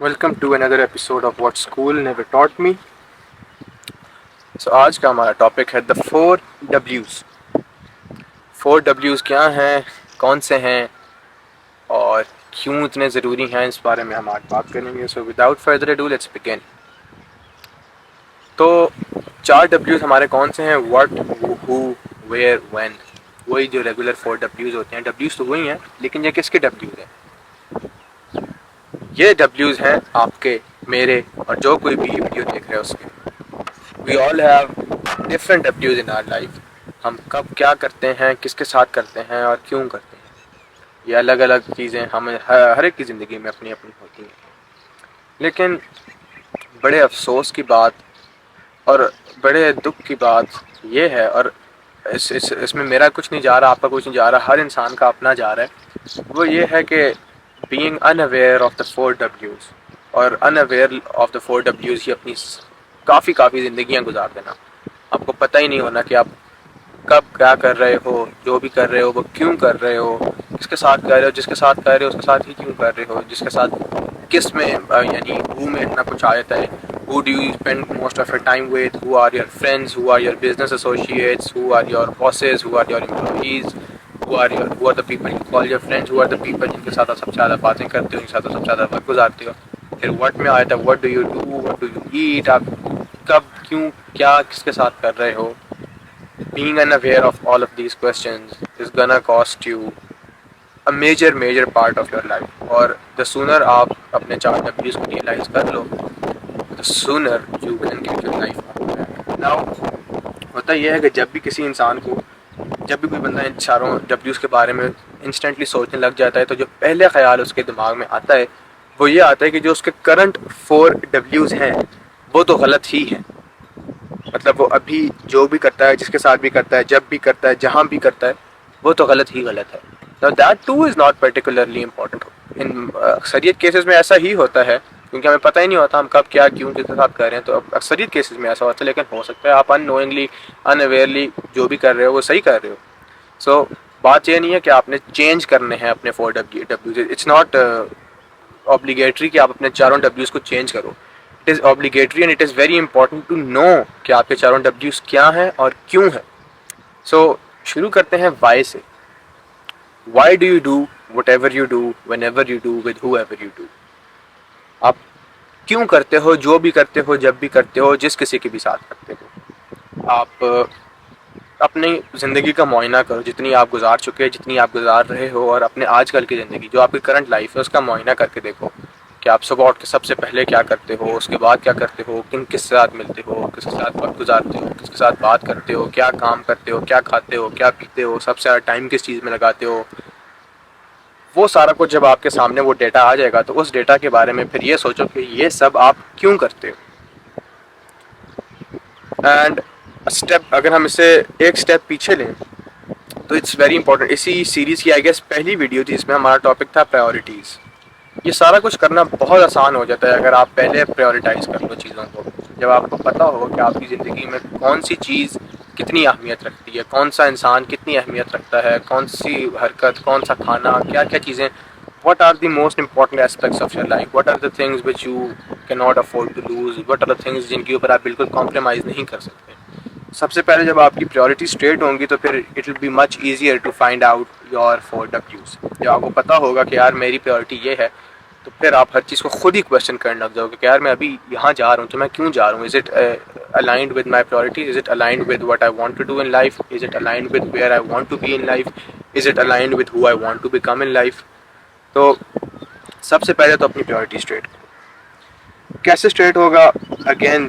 Welcome to another episode of What School Never Taught Me. آج کا ہمارا topic ہے دا 4 Ws. 4 Ws کیا ہیں, کون سے ہیں اور کیوں اتنے ضروری ہیں, اس بارے میں ہم آج بات کریں گے. So without further ado let's begin. تو 4 Ws ہمارے کون سے ہیں؟ What, who, where, when. وہی جو ریگولر 4 Ws ہوتے ہیں. Ws تو وہی ہیں, لیکن یہ کس کے Ws ہیں؟ یہ Ws ہیں آپ کے, میرے اور جو کوئی بھی ویڈیو دیکھ رہے ہیں اس کے. We all have different Ws in our life. ہم کب کیا کرتے ہیں, کس کے ساتھ کرتے ہیں اور کیوں کرتے ہیں, یہ الگ الگ چیزیں ہمیں ہر ایک کی زندگی میں اپنی اپنی ہوتی ہیں. لیکن بڑے افسوس کی بات اور بڑے دکھ کی بات یہ ہے, اور اس میں میرا کچھ نہیں جا رہا, آپ کا کچھ نہیں جا رہا, ہر انسان کا اپنا جا رہا ہے. وہ یہ ہے کہ being unaware of the 4 Ws اور unaware of the 4 Ws ہی اپنی کافی زندگیاں گزار دینا. آپ کو پتہ ہی نہیں ہونا کہ آپ کب کیا کر رہے ہو, جو بھی کر رہے ہو وہ کیوں کر رہے ہو, کس کے ساتھ کر رہے ہو, جس کے ساتھ کر رہے ہو اس کے ساتھ ہی کیوں کر رہے ہو, جس کے ساتھ کس میں یعنی who میں اتنا کچھ آتا ہے. Who do you spend most of your time with? Who are your friends? Who are your business associates? Who are your bosses? Who are your employees? Who are the people you call your friends? Who are the people جن کے ساتھ آپ سب سے زیادہ باتیں کرتے ہو, جن کے ساتھ آپ سب سے زیادہ وقت گزارتے ہو. پھر what میں آیا تھا what do you do, what do you eat, آپ کب, کیوں, کیا, کس کے ساتھ کر رہے ہو. Being unaware of all of these questions is gonna cost you a major part of your life. اور the sooner آپ اپنے 4 Ws کو realize کر لو, the sooner you can get your life out of that. Now ہوتا یہ ہے کہ جب بھی کسی انسان کو, جب بھی کوئی بندہ ان 4 Ws کے بارے میں انسٹنٹلی سوچنے لگ جاتا ہے, تو جو پہلے خیال اس کے دماغ میں آتا ہے وہ یہ آتا ہے کہ جو اس کے کرنٹ 4 Ws ہیں وہ تو غلط ہی ہیں. مطلب وہ ابھی جو بھی کرتا ہے, جس کے ساتھ بھی کرتا ہے, جب بھی کرتا ہے, جہاں بھی کرتا ہے, وہ تو غلط ہی غلط ہے. Now that too is not particularly important. اکثریت کیسز میں ایسا ہی ہوتا ہے, کیونکہ ہمیں پتہ ہی نہیں ہوتا ہم کب کیا کیوں کس کے ساتھ کر رہے ہیں. تو اکثریت کیسز میں ایسا ہوتا ہے, لیکن ہو سکتا ہے آپ unknowingly unawarely جو بھی کر رہے ہو وہ صحیح کر رہے ہو. سو بات یہ نہیں ہے کہ آپ نے چینج کرنے ہیں اپنے 4 Ws. اٹس ناٹ obligatory کہ آپ اپنے 4 Ws کو چینج کرو. It is obligatory and it is very important to know کہ آپ کے 4 Ws کیا ہیں اور کیوں ہیں. سو شروع کرتے ہیں why سے. Why do you do whatever you do, whenever you do, with whoever you do? آپ کیوں کرتے ہو, جو بھی کرتے ہو, جب بھی کرتے ہو, جس کسی کے بھی ساتھ کرتے ہو. آپ اپنی زندگی کا معائنہ کرو, جتنی آپ گزار چکے, جتنی آپ گزار رہے ہو, اور اپنے آج کل کی زندگی جو آپ کی کرنٹ لائف ہے اس کا معائنہ کر کے دیکھو کہ آپ صبح اٹھ کے سب سے پہلے کیا کرتے ہو, اس کے بعد کیا کرتے ہو, کس کے ساتھ ملتے ہو, کس کے ساتھ وقت گزارتے ہو, کس کے ساتھ بات کرتے ہو, کیا کام کرتے ہو, کیا کھاتے ہو, کیا پیتے ہو, سب سے زیادہ ٹائم کس چیز میں لگاتے ہو. وہ سارا کچھ جب آپ کے سامنے وہ ڈیٹا آ جائے گا تو اس ڈیٹا کے بارے میں پھر یہ سوچو کہ یہ سب آپ کیوں کرتے ہو. اینڈ اسٹیپ, اگر ہم اسے ایک اسٹیپ پیچھے لیں تو اٹس ویری امپورٹنٹ. اسی سیریز کی آئی گیس پہلی ویڈیو تھی, اس میں ہمارا ٹاپک تھا پرائیورٹیز. یہ سارا کچھ کرنا بہت آسان ہو جاتا ہے اگر آپ پہلے پریورٹائز کر لو چیزوں کو. جب آپ کو پتہ ہو کہ آپ کی زندگی میں کون سی چیز کتنی اہمیت رکھتی ہے, کون سا انسان کتنی اہمیت رکھتا ہے, کون سی حرکت, کون سا کھانا, کیا کیا چیزیں, what are the most important aspects of your life, what are the things which you cannot afford to lose, what are the things جن کے اوپر آپ بالکل کمپرومائز نہیں کر سکتے. سب سے پہلے جب آپ کی پریورٹی اسٹریٹ ہوں گی تو پھر it will be much easier to find out your 4 Ws. جب آپ کو پتہ ہوگا کہ یار میری پریورٹی یہ ہے, تو پھر آپ ہر چیز کو خود ہی کویشچن کرنے لگ جاؤ گے کہ یار میں ابھی یہاں جا رہا ہوں تو میں کیوں جا رہا ہوں. Is it aligned with my priorities, is it aligned with what I want to do in life, is it aligned with where I want to be in life, is it aligned with who I want to become in life. تو سب سے پہلے تو اپنی priority street کرو. کیسے street ہوگا؟ Again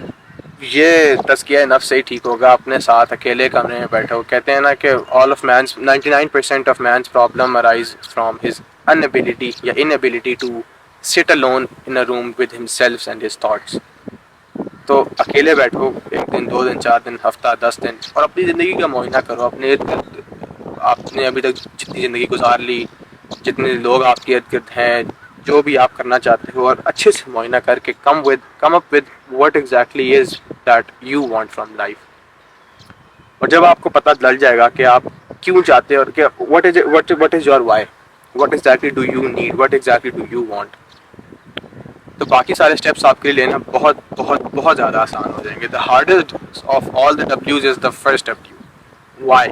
یہ تزکیہ نفس سے ہی ٹھیک ہوگا. اپنے ساتھ اکیلے کمرے میں بیٹھو. کہتے ہیں نا کہ 99% of man's problem arise from his inability یا inability to sit alone in a room with himself and his thoughts. تو اکیلے بیٹھو, 1 دن 2 دن 4 دن ہفتہ 10 دن, اور اپنی زندگی کا معائنہ کرو. اپنے ارد گرد آپ نے ابھی تک جتنی زندگی گزار لی, جتنے لوگ آپ کے ارد گرد ہیں, جو بھی آپ کرنا چاہتے ہو, اور اچھے سے معائنہ کر کے come up with what exactly is that you want from life. اور جب آپ کو پتہ لگ جائے گا کہ آپ کیوں چاہتے ہو اور کہ what is your why, what exactly do you need, what exactly do you want, تو باقی سارے اسٹیپس آپ کے لیے لینا بہت بہت بہت زیادہ آسان ہو جائیں گے. The hardest of all the ڈبلیوز is the first W. Why.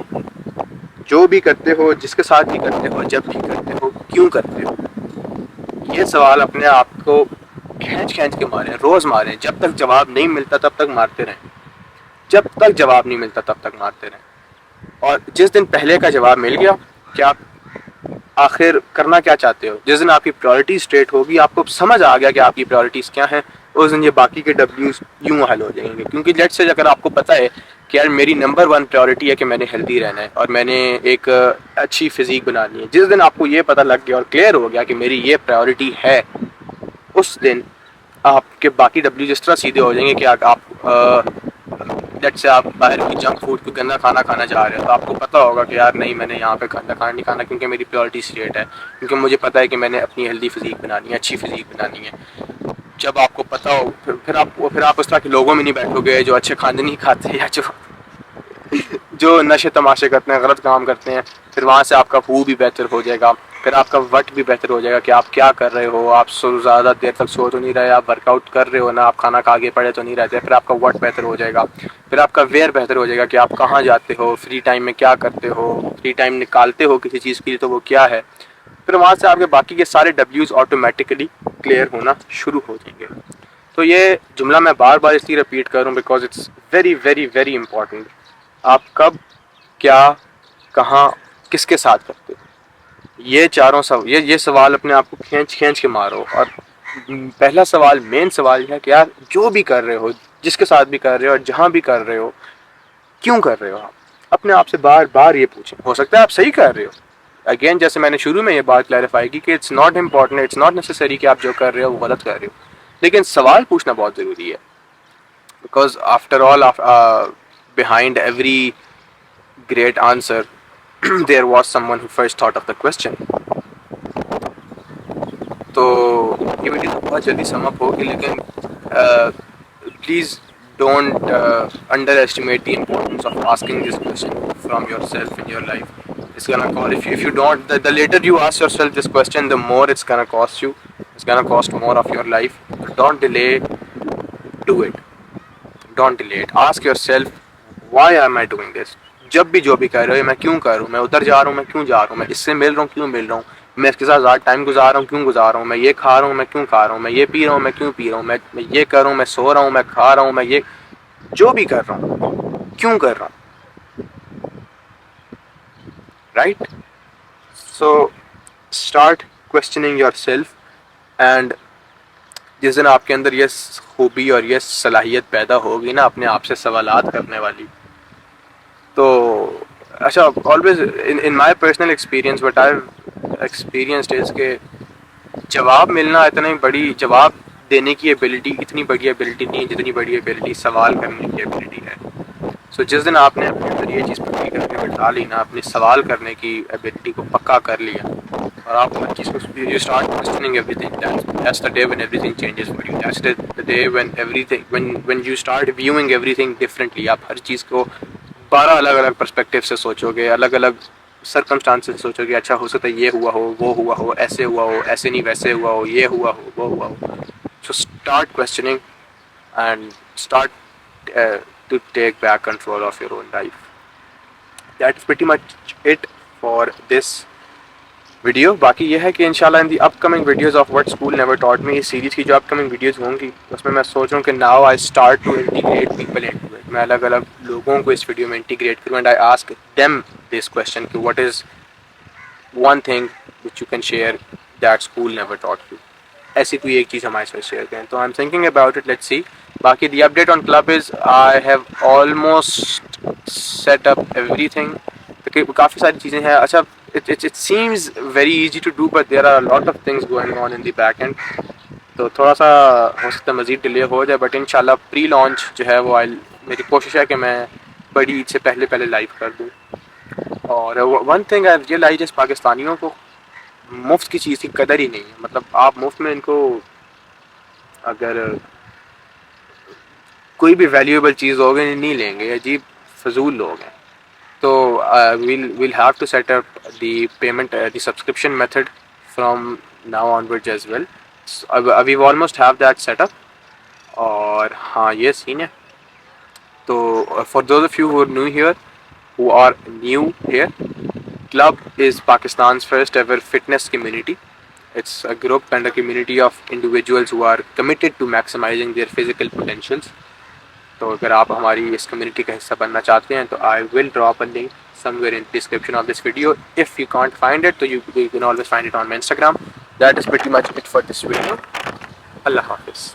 جو بھی کرتے ہو, جس کے ساتھ بھی کرتے ہو, جب بھی کرتے ہو, کیوں کرتے ہو. یہ سوال اپنے آپ کو کھینچ کے ماریں, روز ماریں. جب تک جواب نہیں ملتا تب تک مارتے رہیں. جب تک جواب نہیں ملتا تب تک مارتے رہیں. اور جس دن پہلے کا جواب مل گیا کہ آپ آخر کرنا کیا چاہتے ہو, جس دن آپ کی پرائورٹی اسٹریٹ ہوگی, آپ کو سمجھ آ گیا کہ آپ کی پرائورٹیز کیا ہیں, اس دن یہ باقی کے ڈبلیوز یوں حل ہو جائیں گے. کیونکہ لیٹ سے اگر آپ کو پتہ ہے کہ یار میری نمبر 1 پرائورٹی ہے کہ میں نے ہیلدی رہنا ہے اور میں نے ایک اچھی فزیک بنانی ہے, جس دن آپ کو یہ پتہ لگ گیا اور کلیئر ہو گیا کہ میری یہ پرائورٹی ہے, اس دن آپ کے باقی ڈبلیو جس طرح سیدھے ہو جائیں گے کہ آپ لیٹ سے آپ باہر کی جنک فوڈ کو گندا کھانا چاہ رہے ہو, تو آپ کو پتہ ہوگا کہ یار نہیں, میں نے یہاں پہ گندا کھانا نہیں کھانا کیونکہ میری پریورٹی اسٹریٹ ہے, کیونکہ مجھے پتہ ہے کہ میں نے اپنی ہیلدی فزیک بنانی ہے, اچھی فزیک بنانی ہے. جب آپ کو پتہ ہو پھر آپ اس طرح کے لوگوں میں نہیں بیٹھو گے جو اچھے کھانے نہیں کھاتے یا جو نشے تماشے کرتے ہیں, غلط کام کرتے ہیں. پھر وہاں سے آپ کا خو بھی بہتر ہو جائے گا, پھر آپ کا وٹ بھی بہتر ہو جائے گا کہ آپ کیا کر رہے ہو. آپ زیادہ دیر تک سو تو نہیں رہے, آپ ورک آؤٹ کر رہے ہو نا, آپ کھانا کھا کے پڑے تو نہیں رہتے. پھر آپ کا وٹ بہتر ہو جائے گا, پھر آپ کا ویئر بہتر ہو جائے گا کہ آپ کہاں جاتے ہو, فری ٹائم میں کیا کرتے ہو, فری ٹائم نکالتے ہو کسی چیز کے لیے تو وہ کیا ہے. پھر وہاں سے آپ کے باقی کے سارے ڈبلیوز آٹومیٹکلی کلیئر ہونا شروع ہو جائیں گے. تو یہ جملہ میں بار بار اس لیے رپیٹ کروں because it's very very very important. آپ کب, کیا, کہاں, کس کے ساتھ کرتے ہو, یہ چاروں یہ سوال اپنے آپ کو کھینچ کے مارو. اور پہلا سوال, مین سوال یہ ہے کہ یار جو بھی کر رہے ہو, جس کے ساتھ بھی کر رہے ہو اور جہاں بھی کر رہے ہو, کیوں کر رہے ہو. آپ اپنے آپ سے بار بار یہ پوچھیں. ہو سکتا ہے آپ صحیح کر رہے ہو, اگین جیسے میں نے شروع میں یہ بات کلیریفائی کی کہ it's not important, it's not necessary کہ آپ جو کر رہے ہو وہ غلط کر رہے ہو, لیکن سوال پوچھنا بہت ضروری ہے. Because after all behind every great answer there was someone who first thought of the question. تو یہ ویڈیو بہت جلدی سم اپ ہوگی, لیکن please don't under estimate the importance of asking this question from your self in your life. It's gonna cost, if you don't, the later you ask yourself this question, the more it's gonna cost you. It's gonna cost more of your life. Don't delay, do it. Don't delay it. Ask yourself, why am I doing this? جب بھی جو بھی کہہ رہے ہو, میں کیوں کر رہا ہوں, میں ادھر جا رہا ہوں, میں کیوں جا رہا ہوں, میں اس سے مل رہا ہوں, کیوں مل رہا ہوں, میں اس کے ساتھ زیادہ ٹائم گزار رہا ہوں, کیوں گزار رہا ہوں, میں یہ کھا رہا ہوں, میں کیوں کھا رہا ہوں, میں یہ پی رہا ہوں, میں کیوں پی رہا ہوں, میں یہ کر رہا ہوں, میں سو رہا ہوں, میں کھا رہا ہوں, میں یہ جو بھی کر رہا ہوں کیوں کر رہا ہوں. Right. So start questioning your self, and جس دن آپ کے اندر یہ خوبی اور یہ صلاحیت پیدا ہوگی نا اپنے آپ سے سوالات کرنے والی, تو اچھا always in my personal experience what I experienced is کہ جواب ملنا اتنی بڑی, جواب دینے کی ایبلٹی اتنی بڑی ایبلٹی نہیں جتنی بڑی ایبلٹی سوال کرنے کی ایبلٹی ہے. سو جس دن آپ نے اپنے اندر یہ چیز پکی کر کے بٹھا لی نا, اپنی سوال کرنے کی ایبلٹی کو پکا کر لیا, اور آپ ہر چیز کو you start questioning everything, that's the day when everything changes for you. That's the day when everything when you start viewing everything differently. آپ ہر چیز کو 12 الگ الگ پرسپیکٹیو سے سوچو گے, الگ الگ سرکمسٹانس سے سوچو گے. اچھا ہو سکتا ہے یہ ہوا ہو, وہ ہوا ہو, ایسے ہوا ہو, ایسے نہیں ویسے ہوا ہو, یہ ہوا ہو, وہ ہوا ہو. So start questioning and start to take back control of your own life. That's pretty much it for this video. باقی یہ ہے کہ انشاءاللہ in the upcoming videos of what school never taught me, us series کی جو upcoming videos ہوں گی اس میں میں سوچ رہا ہوں کہ now I start to integrate people into it. میں الگ الگ لوگوں کو اس ویڈیو میں انٹیگریٹ کروں, and I ask them this question کہ what is one thing which you can share that school never taught you. ایسی کوئی ایک چیز ہمارے ساتھ شیئر کریں. تو I am thinking about it, let's see. باقی the update on club is I have almost set up everything. کافی ساری چیزیں ہیں. اچھا it seems very easy to do but there are lot of things going on in the back end. تو تھوڑا سا ہو سکتا ہے مزید ڈیلے ہو جائے, بٹ ان شاء اللہ پری لانچ جو ہے وہ میری کوشش ہے کہ میں بڑی عید سے پہلے لائیو کر دوں. اور ون تھنگ آئی ریئلائز اس پاکستانیوں کو مفت کی چیز کی قدر ہی نہیں ہے. مطلب آپ مفت میں ان کو اگر کوئی بھی ویلیویبل چیز ہوگی نہیں لیں گے, عجیب فضول لوگ ہیں. تو we'll have to set up the payment, the subscription method from now onwards as well. We almost have that set up. اور ہاں یہ سین ہے. تو for those of you who new here who are new here, club is Pakistan's first ever fitness community. It's a group and a community of individuals who are committed to maximizing their physical potentials. تو اگر آپ ہماری اس community کا حصہ بننا چاہتے ہیں تو I will drop a link somewhere in the description of this video. If you can't find it, so you can always find it on my Instagram. That is pretty much it for this video. Allah Hafiz.